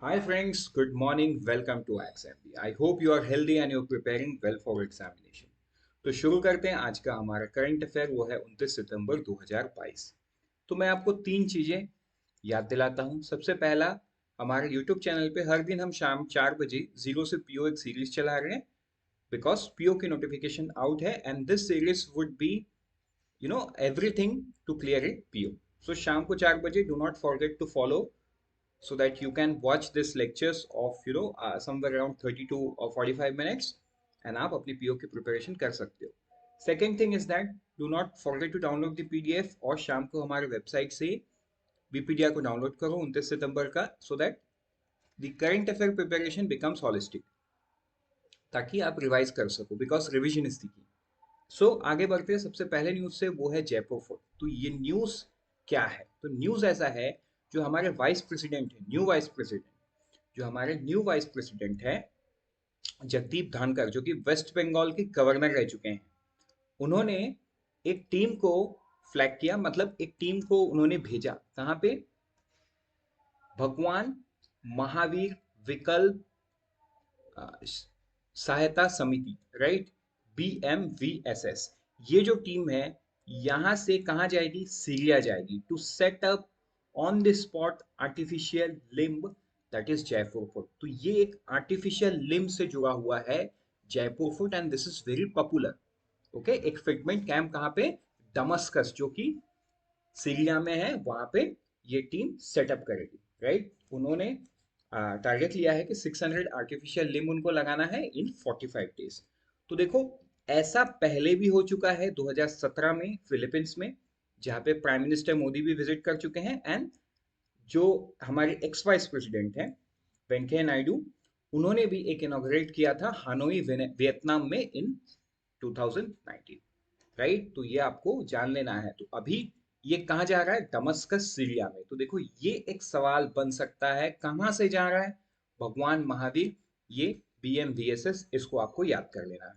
Hi friends, good morning. Welcome to XMB. I hope you are healthy and you're preparing well for examination. तो शुरू करते हैं आज का हमारा करंट अफेयर वो है 29 सितंबर 2022। तो मैं आपको तीन चीजें याद दिलाता हूँ। सबसे पहला, हमारे YouTube चैनल पे हर दिन हम शाम 4 बजे जीरो से पीओ एक सीरीज चला रहे हैं बिकॉज पीओ की नोटिफिकेशन आउट है and this series would be everything to clear it PO. So शाम को 4 बजे do not forget to follow so that you can watch this lectures of somewhere around 32 or 45 minutes and आप अपनी PO की preparation कर सकते हो। Second thing is that do not forget to download the PDF और शाम को हमारे वेबसाइट से बीपीडीआर को डाउनलोड करो 29 सितंबर का so that the current affair preparation becomes holistic ताकि आप रिवाइज कर सको because revision is the key. सो आगे बढ़ते हैं सबसे पहले न्यूज से वो है जयपुर फोर्ट। तो ये न्यूज क्या है? तो न्यूज ऐसा है जो हमारे वाइस प्रेसिडेंट है न्यू वाइस प्रेसिडेंट जो हमारे न्यू वाइस प्रेसिडेंट है जगदीप धनखड़ जो कि वेस्ट बंगाल के गवर्नर रह चुके हैं। उन्होंने एक टीम को फ्लैग किया, मतलब एक टीम को उन्होंने भेजा कहाँ पे? भगवान महावीर विकल्प अ, सहायता समिति, राइट? BMVSS। ये जो टीम है यहाँ से कहाँ जाएगी? सीरिया जाएगी to set up on the spot artificial limb that is Jaipur foot. तो ये एक आर्टिफिशियल लिम्ब से जुड़ा हुआ है Jaipur foot and this is very popular. Okay, एक फिटमेंट कैंप कहाँ पे? दमस्कस, जो कि सीरिया में है, वहां पे ये टीम सेटअप करेगी, राइट? उन्होंने टारगेट लिया है कि 600 आर्टिफिशियल लिम्ब उनको लगाना है इन 45 डेज। तो देखो, ऐसा पहले भी हो चुका है 2017 में फिलीपींस में, जहाँ पे प्राइम मिनिस्टर मोदी भी विजिट कर चुके हैं एंड जो हमारे एक्स वाइस प्रेसिडेंट हैं वेंकैया नायडू, उन्होंने भी एक इनॉग्रेट किया था हानोई वियतनाम में इन 2019, राइट? तो ये आपको जान लेना है। तो अभी ये कहाँ जा रहा है? दमस्कस सीरिया में। तो देखो, ये एक सवाल बन सकता है कहाँ से जा रहा है? भगवान महावीर, ये BMVSS, इसको आपको याद कर लेना है।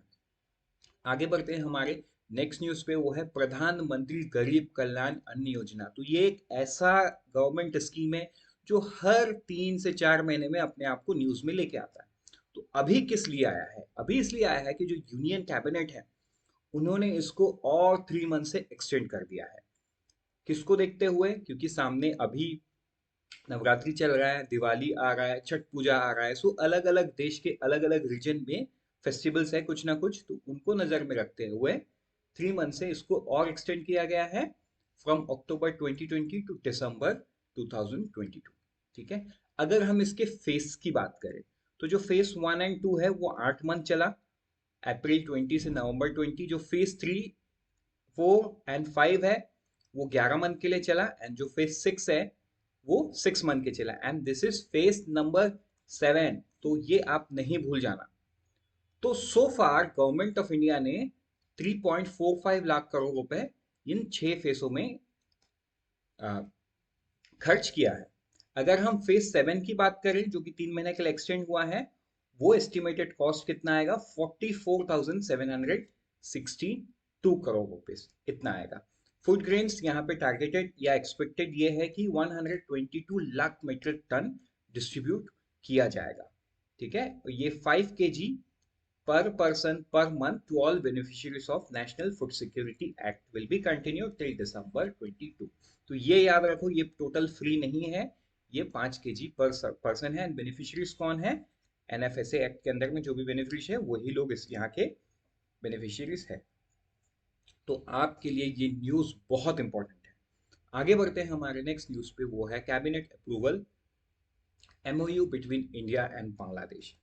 आगे बढ़ते हैं हमारे नेक्स्ट न्यूज पे, वो है प्रधानमंत्री गरीब कल्याण अन्न योजना। तो ये एक ऐसा गवर्नमेंट स्कीम है जो हर 3 से 4 महीने में अपने आप को न्यूज में लेके आता है। तो अभी किस लिए आया है? अभी इसलिए आया है कि जो यूनियन कैबिनेट है उन्होंने इसको और 3 मंथ से एक्सटेंड कर दिया है। किसको देखते हुए? क्योंकि सामने अभी नवरात्रि चल रहा है, दिवाली आ रहा है, छठ पूजा आ रहा है। सो अलग अलग देश के अलग अलग रीजन में फेस्टिवल्स है कुछ ना कुछ, तो उनको नजर में रखते हुए 3 मंथ से इसको और एक्सटेंड किया गया है फ्रॉम अक्टूबर 2020 टू दिसंबर 2022। ठीक है। अगर हम इसके फेस की बात करें तो जो फेस 1 एंड 2 है वो 8 मंथ चला, अप्रैल 20 से नवंबर 20। जो फेस 3, 4 एंड 5 है वो 11 मंथ के लिए चला एंड जो फेज 6 है वो 6 मंथ के चला and this is phase number 7। तो ये आप नहीं भूल जाना। तो सो फार गवर्नमेंट ऑफ इंडिया ने 3.45 लाख करोड़ रुपए इन 6 फेसों में अ, खर्च किया है। अगर हम फेज 7 की बात करें जो कि 3 महीने के लिए एक्सटेंड हुआ है, वो एस्टिमेटेड कॉस्ट कितना आएगा? 44,762 करोड़ रुपीज, इतना आएगा। फूड ग्रेन्स यहाँ पे टारगेटेड या एक्सपेक्टेड ये है कि 122 लाख मीट्रिक टन डिस्ट्रीब्यूट किया जाएगा। ठीक है। ये 5 kg per person per month to all beneficiaries of National Food Security Act will be continued till December 22। तो ये याद रखो, ये टोटल फ्री नहीं है, ये 5 kg पर पर्सन है। बेनिफिशियरीज कौन है? NFSA एक्ट के अंदर में जो भी बेनिफिशियरी है वही लोग इस यहाँ के बेनिफिशियरीज है। तो आपके लिए ये न्यूज बहुत इंपॉर्टेंट है। आगे बढ़ते हैं हमारे नेक्स्ट न्यूज पे, वो है cabinet approval MOU between India and Bangladesh.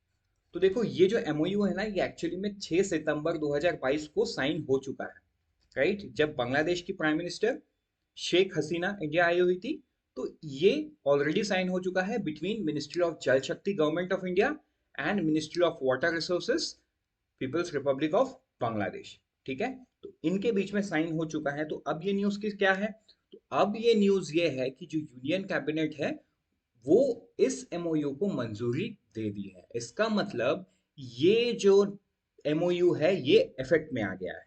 तो देखो, ये जो MOU है ना, ये एक्चुअली में 6 सितंबर 2022 को साइन हो चुका है, राइट? जब बांग्लादेश की prime minister Sheikh Hasina India आई हुई थी, तो ये ऑलरेडी साइन हो चुका है between ministry of Jal Shakti government of India and ministry of water resources people's republic of Bangladesh. ठीक है। तो इनके बीच में साइन हो चुका है। तो अब ये न्यूज की क्या है? तो अब ये न्यूज ये है कि जो यूनियन कैबिनेट है वो इस MOU को मंजूरी दे दी है। इसका मतलब ये जो MOU है ये इफेक्ट में आ गया है,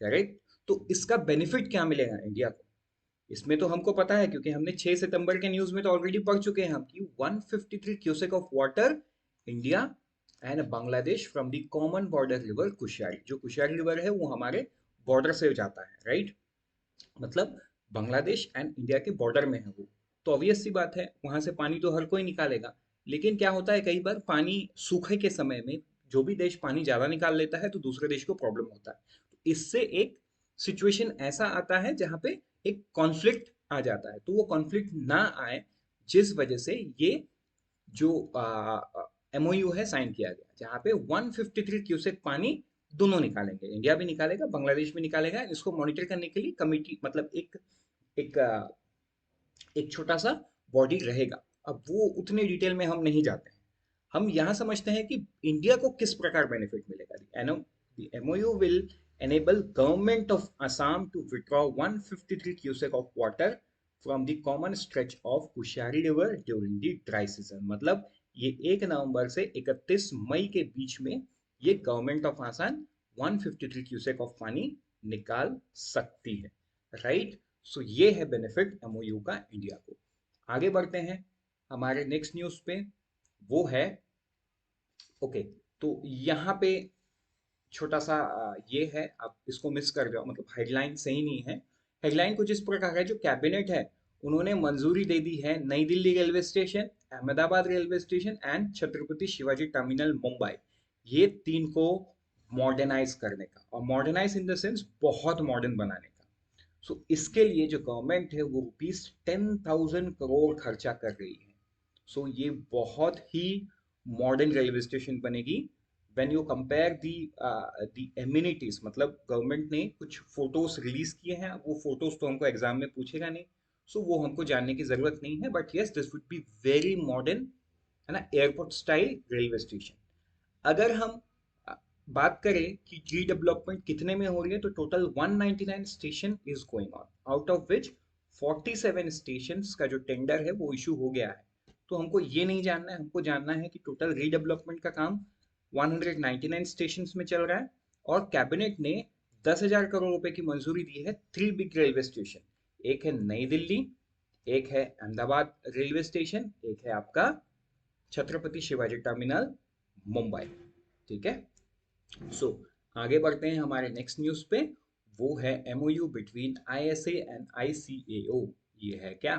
करेक्ट? तो इसका बेनिफिट क्या मिलेगा इंडिया को? इसमें तो हमको पता है क्योंकि हमने 6 सितंबर के न्यूज में तो ऑलरेडी पढ़ चुके हैं हम कि 153 cusec of water India and Bangladesh from the common border river Koshyari. जो कुशियारी रिवर है वो हमारे बॉर्डर से जाता है, राइट? मतलब बांग्लादेश एंड इंडिया के बॉर्डर में है वो। तो ऑब्वियस सी बात है वहां से पानी तो हर कोई निकालेगा। लेकिन क्या होता है, कई बार पानी सूखे के समय में जो भी देश पानी ज्यादा निकाल लेता है तो दूसरे देश को प्रॉब्लम होता है। तो इससे एक सिचुएशन ऐसा आता है जहां पे एक कॉन्फ्लिक्ट आ जाता है। तो वो कॉन्फ्लिक्ट ना आए, जिस वजह से ये जो एमओयू है साइन किया गया, जहाँ पे 153 क्यूसेक पानी दोनों निकालेंगे, इंडिया भी निकालेगा बांग्लादेश भी निकालेगा। इसको मॉनिटर करने के लिए कमिटी, मतलब एक एक छोटा सा बॉडी रहेगा। अब वो उतने डिटेल में हम नहीं जाते हैं। हम यहाँ समझते हैं कि इंडिया को किस प्रकार बेनिफिट मिलेगा। The MOU will enable government of Assam to withdraw 153 cubic of water from the common stretch of Kushari River during the dry season। मतलब ये 1 नवंबर से 31 मई के बीच में ये government of Assam 153 cusec of पानी निकाल सकती है, राइट? सो ये है बेनिफिट एमओयू का इंडिया को। आगे बढ़ते हैं हमारे नेक्स्ट न्यूज पे, वो है ओके। तो यहाँ पे छोटा सा ये है, आप इसको मिस कर जाओ, मतलब हेडलाइन सही नहीं है। हेडलाइन कुछ इस प्रकार है, जो कैबिनेट है उन्होंने मंजूरी दे दी है नई Delhi railway station, Ahmedabad railway station and Chhatrapati Shivaji terminal Mumbai, ये तीन को मॉडर्नाइज करने का, और मॉडर्नाइज इन द सेंस बहुत मॉडर्न बनाने का। सो इसके लिए जो गवर्नमेंट है वो ₹10,000 करोड़ खर्चा कर रही है। सो ये बहुत ही मॉडर्न रेलवे स्टेशन बनेगी। When you compare the amenities, मतलब गवर्नमेंट ने कुछ फोटोज रिलीज किए हैं, वो फोटोज तो हमको एग्जाम में पूछेगा नहीं, सो वो हमको जानने की जरूरत नहीं है। But yes, this would be very modern, है ना, एयरपोर्ट स्टाइल रेलवे स्टेशन। अगर हम अ, बात करें कि रीडेवलपमेंट कितने में हो रही है, तो total 199 station is going on, out of which 47 station का जो टेंडर है वो इशू हो गया है। तो हमको ये नहीं जानना है, हमको जानना है कि टोटल रीडेवलपमेंट का काम 199 स्टेशन में चल रहा है। और कैबिनेट ने 10,000 करोड़ रुपए की मंजूरी दी है 3 बिग रेलवे स्टेशन। एक है नई दिल्ली, एक है अहमदाबाद रेलवे स्टेशन, एक है आपका छत्रपति शिवाजी टर्मिनल मुंबई। ठीक है। सो आगे बढ़ते हैं हमारे नेक्स्ट न्यूज पे, वो है MOU between ISA and ICAO. ये है क्या?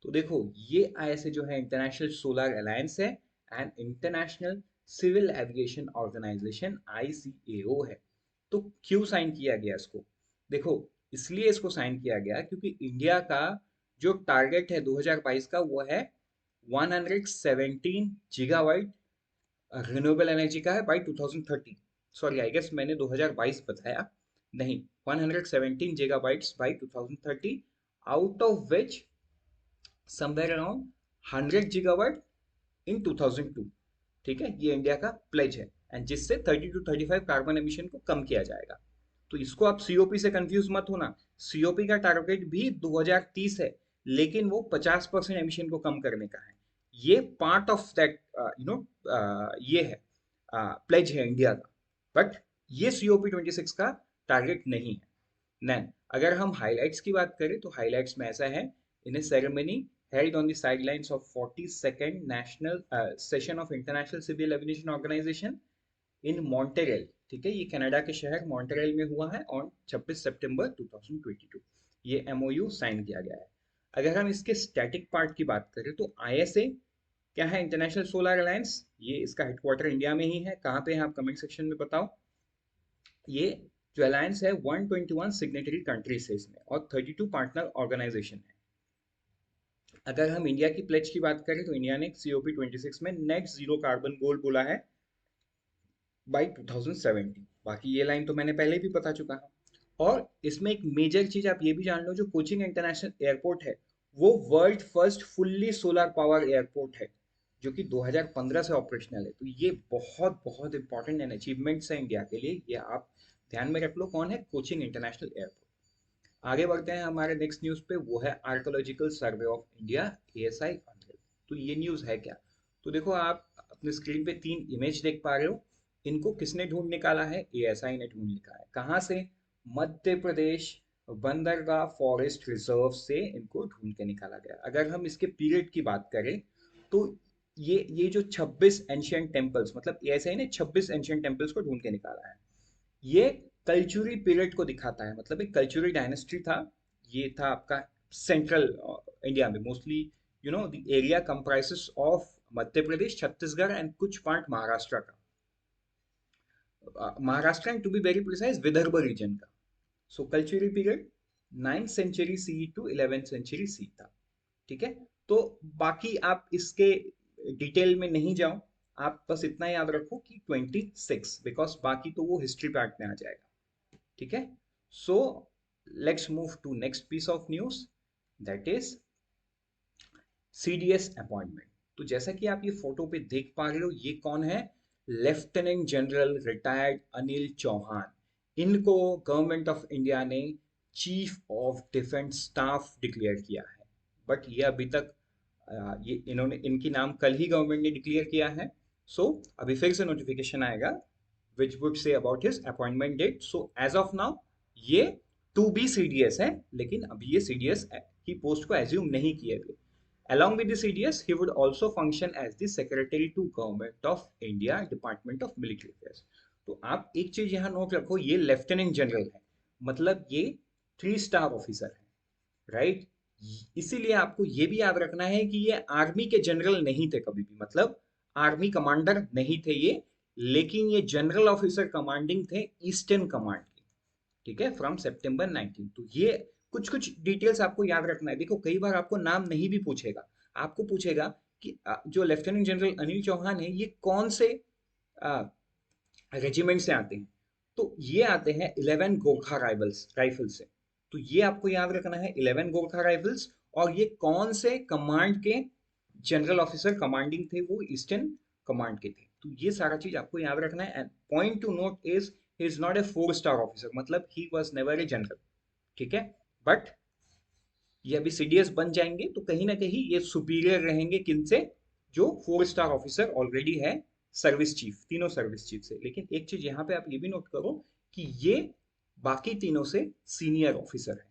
तो देखो, ये आईएसए जो है इंटरनेशनल सोलर अलायंस है, and international civil aviation organisation ICAO है। तो क्यों साइन किया गया इसको? देखो, इसलिए इसको साइन किया गया क्योंकि इंडिया का जो टारगेट है 2022 का, वो है 117 गीगावाट रिन्यूएबल एनर्जी का है बाई 2030। सॉरी, आई गेस मैंने 2022 बताया, नहीं, 117 gigabytes by 2030, out of which somewhere around 100 gigawatt in 2002। ठीक है, ये इंडिया का प्लेज है, एंड जिससे 30 to 35 कार्बन एमिशन को कम किया जाएगा। तो इसको आप सीओपी से कंफ्यूज मत होना। सीओपी का टारगेट भी 2030 है, लेकिन वो 50% एमिशन को कम करने का है। ये पार्ट ऑफ दैट, ये है, प्लेज है इंडिया का। बट ये सीओपी 26 का टारगेट नहीं है। नैन, अगर हम हाइलाइट्स की बात करें तो हाइलाइट्स में ऐसा है, इन ए ceremony held on the sidelines of 42nd national session of International Civil Aviation Organization in Montreal। ठीक है, ये कनाडा के शहर मॉन्ट्रियल में हुआ है ऑन 26 सितंबर 2022। ये एमओयू साइन किया गया है। अगर हम इसके स्टैटिक पार्ट की बात करें तो आईएसए क्या है? International solar alliance. ये इसका हेडक्वार्टर इंडिया में ही है। कहाँ पे है आप कमेंट सेक्शन में बताओ। ये जो अलायंस है 121 सिग्नेटरी कंट्रीज है इसमें, और 32 पार्टनर ऑर्गेनाइजेशन है। अगर हम इंडिया की प्लेज की बात करें तो इंडिया ने सीओपी 26 में नेट जीरो कार्बन गोल बोला है बाई 2070। बाकी ये लाइन तो मैंने पहले भी बता चुका है। और इसमें एक मेजर चीज आप ये भी जान लो, जो कोचिंग इंटरनेशनल एयरपोर्ट है वो world first fully solar power airport है, जो कि 2015 से ऑपरेशनल है। तो ये बहुत बहुत इंपॉर्टेंट एंड अचीवमेंट्स है इंडिया के लिए, ये आप ध्यान में रख लो। कौन है? Cochin international airport. आगे बढ़ते हैं हमारे नेक्स्ट न्यूज पे, वो है archaeological survey of India, ASI अनरिल। तो ये न्यूज है क्या? तो देखो, आप अपने स्क्रीन पे 3 इमेज देख पा रहे हो। इनको किसने ढूंढ निकाला है? एएसआई ने ढूंढ निकाला है। कहाँ से? मध्य प्रदेश बंदरगाह फॉरेस्ट रिजर्व से इनको ढूंढ के निकाला गया। अगर हम इसके पीरियड की बात करें तो ये जो 26 एंशियंट टेम्पल्स, मतलब ऐसे ही ना 26 एंशियंट टेम्पल्स को ढूंढ के निकाला है। ये कल्चुरल पीरियड को दिखाता है, मतलब एक कल्चुरल डायनेस्टी था। ये था आपका सेंट्रल इंडिया में mostly, the area comprises of Madhya Pradesh, Chhattisgarh and कुछ पार्ट महाराष्ट्र का, Maharashtra and to be very precise Vidarbha region का। So cultural period 9th century C to 11th century C था। ठीक है, तो बाकी आप इसके डिटेल में नहीं जाओ, आप बस इतना याद रखो कि 26, बिकॉज बाकी तो वो हिस्ट्री पार्ट में आ जाएगा। ठीक है, so let's move to next piece of news, that is CDS appointment. तो जैसा कि आप ये फोटो पे देख पा रहे हो, ये कौन है? Lieutenant general retired Anil Chauhan. इनको गवर्नमेंट ऑफ इंडिया ने chief of defence staff declare किया है। बट ये अभी तक ये इन्होंने इनकी नाम कल ही गवर्नमेंट ने डिक्लेयर किया है। सो अभी फिर से नोटिफिकेशन आएगा which would say about his appointment date. So as of now ये टू बी सीडीएस है, लेकिन अभी ये सीडीएस की पोस्ट को एज्यूम नहीं किए थे। Along with the CDS, he would also function as the Secretary to Government of India, Department of Military Affairs. तो आप एक चीज यहाँ नोट रखो, ये लेफ्टिनेंट जनरल है, मतलब ये 3 स्टार ऑफिसर है, राइट? इसीलिए आपको ये भी याद रखना है कि ये आर्मी के जनरल नहीं थे कभी भी, मतलब आर्मी कमांडर नहीं थे ये, लेकिन ये जनरल ऑफिसर कमांडिंग थे ईस्टर्न कमांड के। ठीक है, फ्रॉम सितंबर 19। तो ये कुछ कुछ डिटेल्स आपको याद रखना है। देखो कई बार आपको नाम नहीं भी पूछेगा, आपको पूछेगा कि जो लेफ्टिनेंट जनरल अनिल चौहान है ये कौन से रेजिमेंट से आते हैं। तो ये आते हैं 11 गोरखा राइफल्स से। तो ये आपको याद रखना है, 11 गोरखा राइफल्स। और ये कौन से कमांड के जनरल ऑफिसर कमांडिंग थे? वो ईस्टर्न कमांड के थे। तो ये सारा चीज आपको याद रखना है। And point to note is he is not a 4 star officer, मतलब he was never a general. ठीक है, बट ये अभी सीडीएस बन जाएंगे तो कहीं ना कहीं ये सुपीरियर रहेंगे किनसे? जो 4 स्टार ऑफिसर ऑलरेडी है सर्विस चीफ, तीनों सर्विस चीफ से। लेकिन एक चीज यहाँ पे आप ये भी नोट करो कि ये बाकी तीनों से सीनियर ऑफिसर है,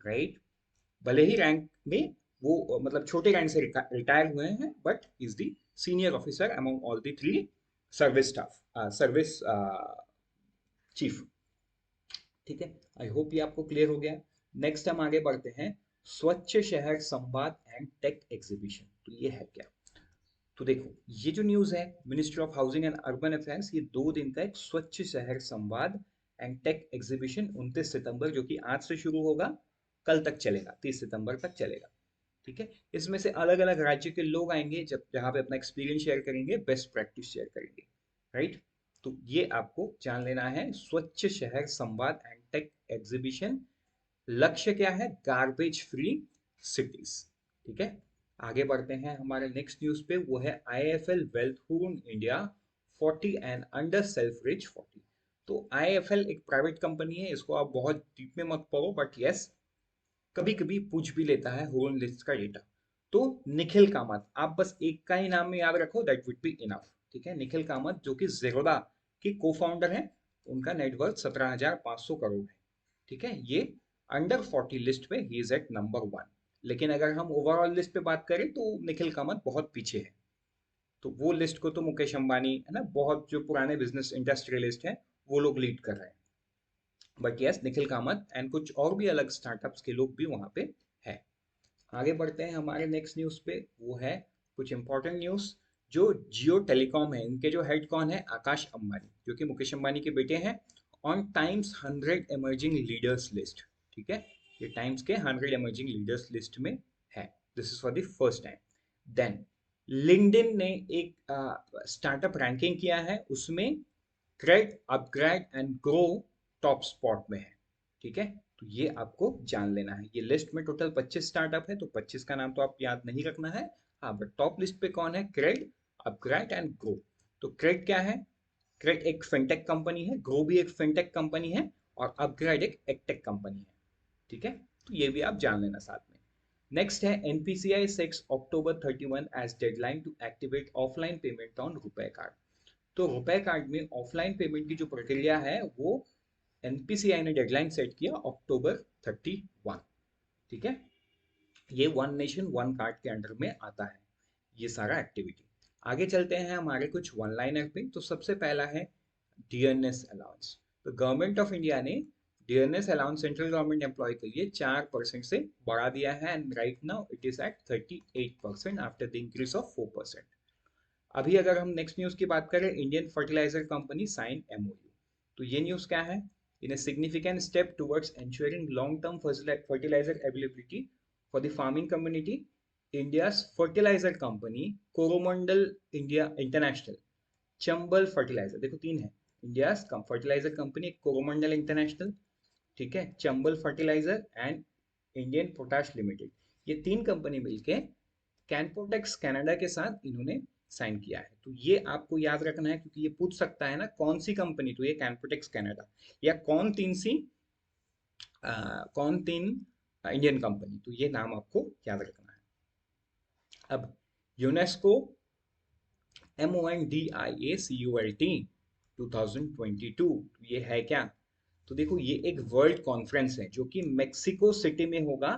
राइट? भले ही रैंक में वो मतलब छोटे रैंक से रिटायर हुए हैं, but is the senior officer among all the 3 service staff, service chief. ठीक है, आई होप ये आपको क्लियर हो गया। नेक्स्ट हम आगे बढ़ते हैं, स्वच्छ शहर संवाद एंड टेक एग्जीबिशन। तो ये है क्या? तो देखो ये जो न्यूज है, ministry of housing and urban affairs, ये 2 दिन का एक स्वच्छ शहर संवाद एंड टेक एग्जीबिशन 29 सितंबर, जो कि आज से शुरू होगा, कल तक चलेगा, 30 सितंबर तक चलेगा। ठीक है, इसमें से अलग अलग राज्य के लोग आएंगे, जब जहाँ पे अपना एक्सपीरियंस शेयर करेंगे, बेस्ट प्रैक्टिस शेयर करेंगे, राइट? तो ये आपको जान लेना है, स्वच्छ शहर संवाद एंड टेक एग्जीबिशन। लक्ष्य क्या है? Garbage free cities. ठीक है, आगे बढ़ते हैं हमारे नेक्स्ट न्यूज पे, वो है आईएफएल वेल्थ हून India 40 and under self rich 40। तो आईएफएल एक प्राइवेट कंपनी है, इसको आप बहुत डीप में मत पढ़ो, बट यस कभी कभी पूछ भी लेता है होल लिस्ट का डेटा। तो निखिल कामत, आप बस एक का ही नाम में याद रखो, दैट वुड बी इनफ। ठीक है, निखिल कामत जो कि जेरोदा के को फाउंडर हैं, उनका नेटवर्थ 17,500 करोड़ है। ठीक है, ये अंडर 40 लिस्ट पे ही इज एट नंबर 1। लेकिन अगर हम ओवरऑल लिस्ट पे बात करें तो निखिल कामत बहुत पीछे है। तो वो लिस्ट को तो मुकेश अंबानी है ना, बहुत जो पुराने बिजनेस इंडस्ट्रियलिस्ट हैं वो लोग लीड कर रहे हैं। But yes Nikhil Kamat and कुछ और भी अलग स्टार्टअप्स के लोग भी वहां पे है। आगे बढ़ते हैं हमारे नेक्स्ट न्यूज पे, वो है कुछ इंपॉर्टेंट न्यूज। जो जियो टेलीकॉम है, इनके जो हेड कौन है? आकाश अंबानी, जो कि मुकेश अंबानी के बेटे हैं। On times 100 emerging leaders list. ठीक है, ये टाइम्स के 100 इमर्जिंग लीडर्स लिस्ट में है। This is for the first time. Then LinkedIn ने एक स्टार्टअप रैंकिंग किया है, उसमें CRED upGrad and Groww top spot में है। ठीक है, तो ये आपको जान लेना है। ये लिस्ट में टोटल 25 स्टार्टअप है, तो 25 का नाम तो आप याद नहीं रखना है। हाँ, बट टॉप लिस्ट पे कौन है? क्रेड, अपग्रेड एंड ग्रो। तो क्रेड क्या है? क्रेड एक फिनटेक कंपनी है, ग्रो भी एक फिनटेक कंपनी है, और अपग्रेड एक एगटेक कंपनी है। ठीक है, तो ये भी आप जान लेना साथ में। नेक्स्ट है NPCI sets October 31 as deadline to activate offline payment on RuPay card. तो रुपए कार्ड में ऑफलाइन पेमेंट की जो प्रक्रिया है वो एनपीसीआई ने डेडलाइन सेट किया अक्टूबर 31, ठीक है। ये वन नेशन वन कार्ड के अंडर में आता है ये सारा एक्टिविटी। आगे चलते हैं हमारे कुछ वन लाइनर पे। तो सबसे पहला है डीएनएस अलाउंस। तो गवर्नमेंट ऑफ इंडिया ने DNS allowance central government employ के लिए 4% से बढ़ा दिया है and right now it is at 38% after the increase of 4%। अभी अगर हम नेक्स्ट न्यूज की बात करें, Indian fertiliser company sign MOU. तो ये न्यूज क्या है? In a significant step towards ensuring long-term fertilizer availability for the farming community, India's fertilizer company Coromandel India International, Chambal fertiliser, देखो तीन है, India fertiliser company Coromandel international, ठीक है, Chambal fertiliser and Indian potash limited, ये तीन कंपनी मिलके कैनपोटेक्स कनाडा के साथ इन्होंने साइन किया है। तो ये आपको याद रखना है क्योंकि ये पूछ सकता है ना कौन सी कंपनी, तो ये कैनपोटेक्स कनाडा, या कौन तीन इंडियन कंपनी, तो ये नाम आपको याद रखना है। अब यूनेस्को MONDIACULT 2022 ये है क्या? तो देखो ये एक वर्ल्ड कॉन्फ्रेंस है जो कि मेक्सिको सिटी में होगा।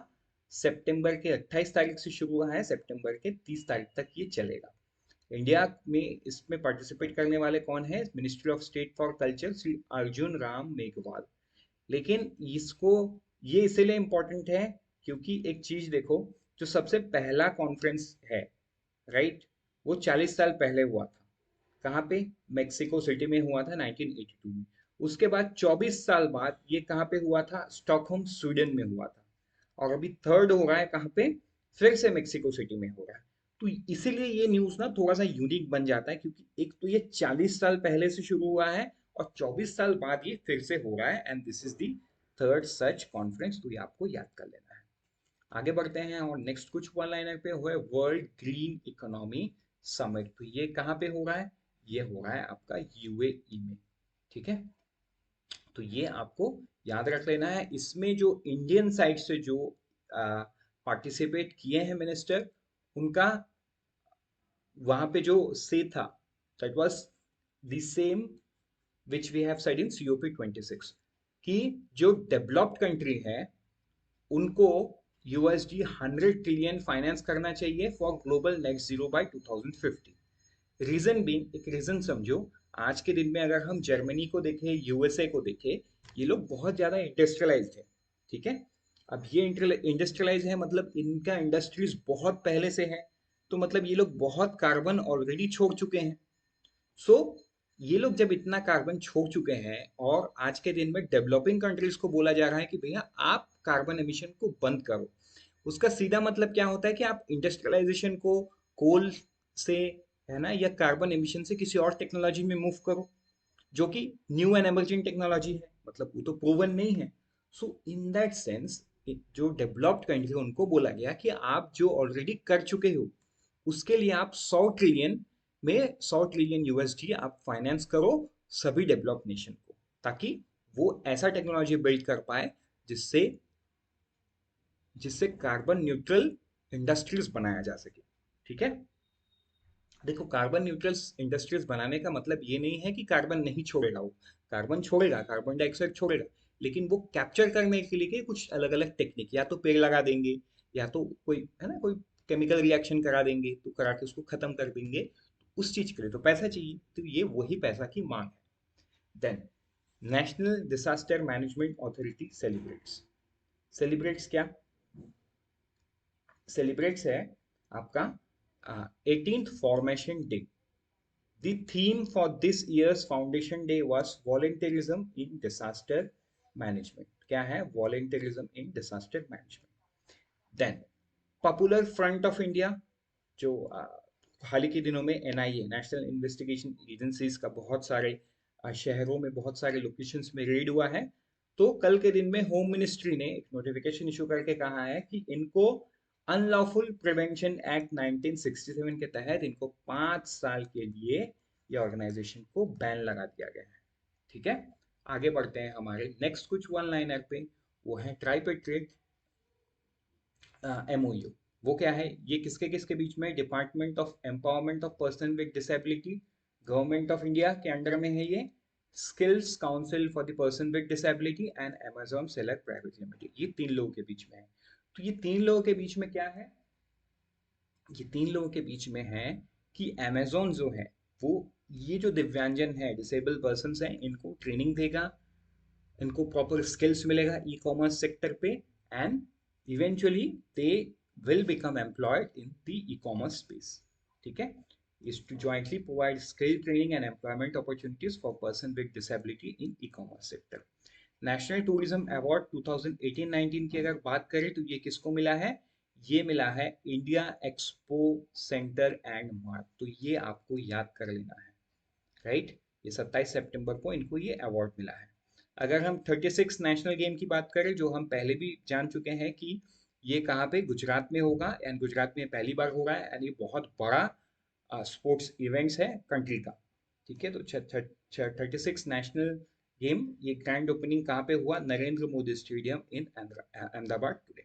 सितंबर के 28 तारीख से शुरू हुआ है, सितंबर के 30 तारीख तक ये चलेगा। इंडिया में इसमें पार्टिसिपेट करने वाले कौन है? Ministry of state for culture Shri Arjun Ram Meghwal. लेकिन इसको ये इसीलिए इम्पोर्टेंट है क्योंकि एक चीज देखो, जो सबसे पहला कॉन्फ्रेंस है, राइट, वो 40 साल पहले हुआ था। कहाँ पे? मेक्सिको सिटी में हुआ था 1982 में। उसके बाद 24 साल बाद ये कहाँ पे हुआ था? स्टॉकहोम स्वीडन में हुआ था। और अभी थर्ड हो रहा है कहाँ पे? फिर से मेक्सिको सिटी में हो रहा है। तो इसीलिए ये न्यूज ना थोड़ा सा यूनिक बन जाता है क्योंकि एक तो ये 40 साल पहले से शुरू हुआ है और 24 साल बाद ये फिर से हो रहा है and this is the third such conference. तो ये आपको याद कर लेना है। आगे बढ़ते हैं और नेक्स्ट कुछ वन लाइनर पे हुए वर्ल्ड ग्रीन इकोनॉमी समिट। तो ये कहाँ पे हो रहा है? ये हो रहा है आपका यूएई में, ठीक है। तो ये आपको याद रख लेना है। इसमें जो इंडियन साइड से जो पार्टिसिपेट किए हैं मिनिस्टर, उनका वहां पे जो से था, that was the same which we have side in COP 26, कि जो डेवलप्ड कंट्री है उनको $100 ट्रिलियन फाइनेंस करना चाहिए for global net zero by 2050। Reason being, एक रीजन समझो, आज के दिन में अगर हम जर्मनी को देखें, यूएसए को देखें, ये लोग बहुत ज्यादा इंडस्ट्रियलाइज्ड है, ठीक है। अब ये इंडस्ट्रियलाइज है मतलब इनका इंडस्ट्रीज बहुत पहले से है, तो मतलब ये लोग बहुत कार्बन ऑलरेडी छोड़ चुके हैं। सो ये लोग जब इतना कार्बन छोड़ चुके हैं और आज के दिन में डेवलपिंग कंट्रीज को बोला जा रहा है कि भैया आप कार्बन एमिशन को बंद करो, उसका सीधा मतलब क्या होता है कि आप इंडस्ट्रियलाइजेशन को कोल से, है ना, या कार्बन एमिशन से किसी और टेक्नोलॉजी में मूव करो जो कि न्यू एंड एमर्जिंग टेक्नोलॉजी है, मतलब वो तो प्रूवन नहीं है। सो इन दैट सेंस जो डेवलप्ड कंट्री है उनको बोला गया कि आप जो ऑलरेडी कर चुके हो उसके लिए आप 100 ट्रिलियन में 100 ट्रिलियन USD आप फाइनेंस करो सभी डेवलप्ड नेशन को, ताकि वो ऐसा टेक्नोलॉजी बिल्ड कर पाए जिससे जिससे कार्बन न्यूट्रल इंडस्ट्रीज बनाया जा सके, ठीक है। देखो कार्बन न्यूट्रल इंडस्ट्रीज बनाने का मतलब ये नहीं है कि कार्बन नहीं छोड़ेगा, वो कार्बन छोड़ेगा, कार्बन डाइऑक्साइड छोड़ेगा, लेकिन वो कैप्चर करने के लिए कुछ अलग अलग टेक्निक, या तो पेड़ लगा देंगे, या तो कोई, है ना, कोई केमिकल रिएक्शन करा देंगे, तो करा के उसको खत्म कर देंगे। उस चीज के लिए तो पैसा चाहिए, तो ये वही पैसा की मांग है। Then national disaster management authority celebrates क्या? सेलिब्रेट्स है आपका 18th formation day. The theme for this year's Foundation Day was volunteerism in disaster management. क्या है? Volunteerism in disaster management. Then popular front of India, जो हाल ही के दिनों में NIA national investigation agencies का बहुत सारे शहरों में बहुत सारे लोकेशंस में रेड हुआ है। तो कल के दिन में होम मिनिस्ट्री ने एक नोटिफिकेशन इशू करके कहा है कि इनको अनलॉफुल प्रिवेंशन एक्ट 1967 के तहत इनको 5 साल के लिए ये ऑर्गेनाइजेशन को बैन लगा दिया गया है, ठीक है। आगे बढ़ते हैं हमारे नेक्स्ट कुछ वन लाइनर पे। वो है ट्राइपेट्रेट MOU। वो क्या है? ये किसके किसके बीच में? Department of empowerment of person with disability, government of India के अंडर में है ये। Skills council for the person with disability and Amazon seller private limited, ये तीन लोगों के बीच में है। तो ये तीन लोगों के बीच में क्या है, ये तीन लोगों के बीच में है कि अमेजोन जो है वो ये जो दिव्यांजन है, डिसेबल पर्सन हैं, इनको ट्रेनिंग देगा, इनको प्रॉपर स्किल्स मिलेगा ई कॉमर्स सेक्टर पे, and eventually they will become employed in the e commerce space. ठीक है, is to jointly provide skill training and employment opportunities for person with disability in e-commerce sector। National tourism award 2018-19 की अगर बात करें तो ये किसको मिला है, ये मिला है India expo centre and mart. तो ये आपको याद कर लेना है, राइट। ये 27 सितंबर को इनको ये अवार्ड मिला है। अगर हम 36 नेशनल गेम की बात करें, जो हम पहले भी जान चुके हैं कि ये कहाँ पे, गुजरात में होगा, एंड गुजरात में पहली बार हो रहा है, एंड ये बहुत बड़ा स्पोर्ट्स इवेंट्स है कंट्री का। ठीक है, तो 36 नेशनल गेम, ये ग्रैंड ओपनिंग कहाँ पे हुआ, नरेंद्र मोदी स्टेडियम इन अहमदाबाद टुडे,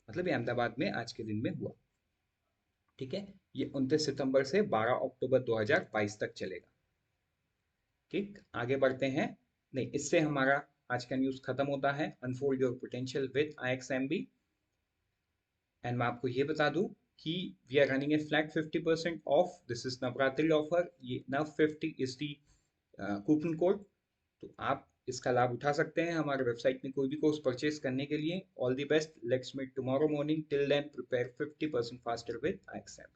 मतलब ये अहमदाबाद में आज के दिन में हुआ। ठीक है, ये 29 सितंबर से 12 अक्टूबर 2022 तक चलेगा। ठीक, आगे बढ़ते हैं। नहीं, इससे हमारा आज का न्यूज खत्म होता है, unfold your potential with IXMB। And मैं आपको ये बता दूं कि we are running a flat 50% off, this is Navratri offer, ये नव 50 इज दी कूपन कोड। तो आप इसका लाभ उठा सकते हैं हमारे वेबसाइट में कोई भी कोर्स परचेज करने के लिए। All the best, let's meet tomorrow morning, till then prepare 50% faster with IXMB।